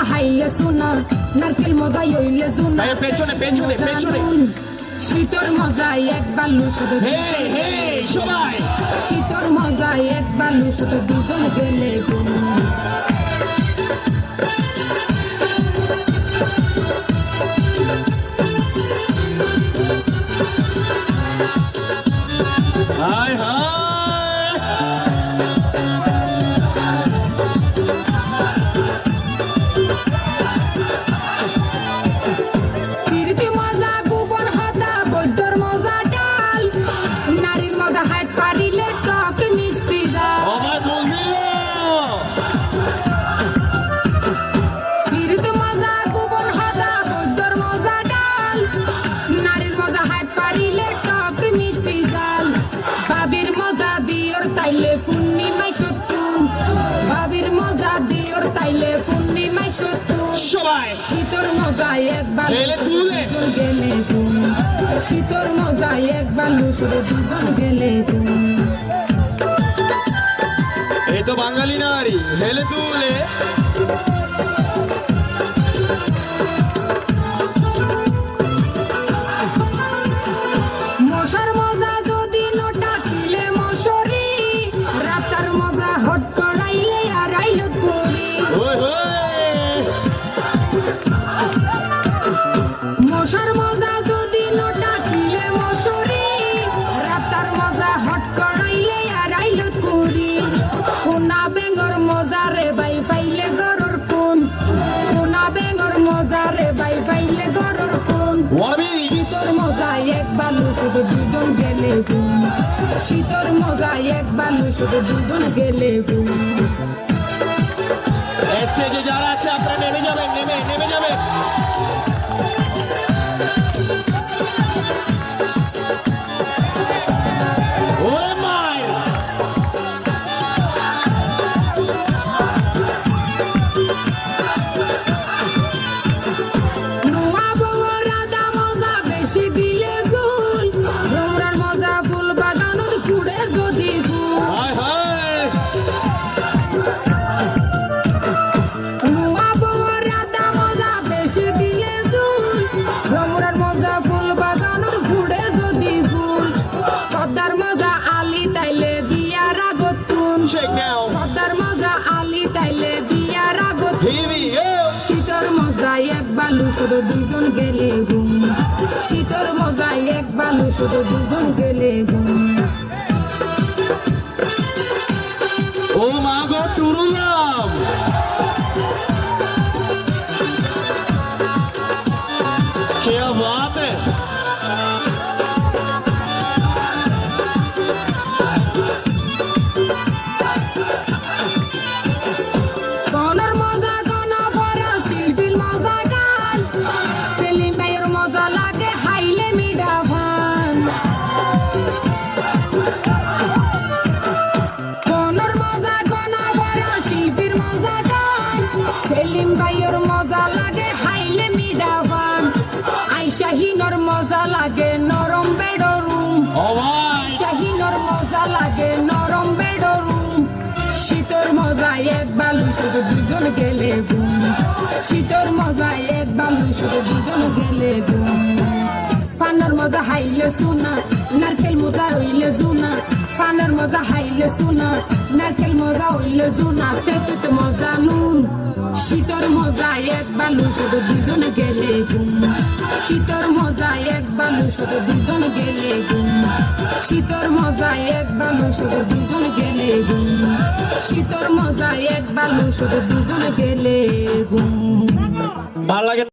হাইলে সোনা নারকেল মজা হইলে জুনা পেছনে পেছনে পেছনে শীতর মজাই এক বালু শুধু সবাই শীতর মজাই এক বালু শুধু দুজন গেলে গুণ হায় হায় তাইলে পূর্ণিমায় সত্তুন ভাবির মজা দিওর তাইলে পূর্ণিমায় সত্তুন সবাই শীতর মজা এক বালু দুজন গেলে গুণ শীতর মজা এক বালু শুধু দুজন গেলে গুণ এই তো বাঙালি নারী হেলে তুলে মশার মজা যদি নোটা কিলে মশরি রাতার মজা হট করাইলে আর আইলো করি মশার মজা যদি নোটা কিলে মশরি রাতার মজা হট করাইলে আর আইলো করি কোনা বেঙ্গর মজা রে বাই পাইলে গরর কোন কোনা বেঙ্গর মজা রে বাই পাইলে গরর কোন শীতর মজা এক বালু শুধু দুজন গেলে গুণ শীতর মজা এক বালু শুধু দুজন গেলে গুণ স্টেজে যারা আছে আপনারা নেমে যাবেন নেমে যাবেন ওরে মাই নোয়া বউর আদা মজা বেশি দিলে জুল রৌরার মজা ফুল বাগানত ফুড়ে যদি ফুল হায় হায় নোয়া বউর আদা মজা বেশি দিলে জুল রৌরার মজা ফুল বাগানত ফুড়ে যদি ফুল পদ্মার মজা আলি তাইলে বিয়ার আগতুন Shake now. পদ্মার মজা আলি তাইলে বিয়ার আগতুন Here we go. শীতর মজা এক বালু শুধু দুজন গেলে গুণ শীতর মজা এক বালু শুধু দুজন গেলে গুণ ও মা গো টুরুলাম क्या बात है গনার মজা গনা ভরা শিল্পীর মজা গান সেলিম ভাইয়ের মজা লাগে হাইলে মিডা ভান গনার মজা গনা ভরা শিল্পীর মজা গান সেলিম ভাইয়ের মজা লাগে হাইলে মিডা ভান আইশাহিনর মজা লাগে নরম বেডরুম ও ভাই শাহিনর মজা লাগে নরম বেডরুম শীতর মজা এক বালু শুধু দুজন গেলে গুণ শীতর মজা এক বালু শুধু দুজন গেলে গুণ ফানার মজা হাইলে সোনা নারকেল মজা হইলে জুনা ফানার মজা হাইলে সোনা নারকেল মজা হইলে জুনা তেতুত মজা নুন শীতর মজা এক বালু শুধু দুজন গেলে গুণ শীতর মজা এক বালু শুধু দুজন গেলে গুণ শীতর মজা এক বালু শুধু দুজন গেলে গুণ শীতর মজা এক বালু শুধু দুজন গেলে গুণ ভালো লাগে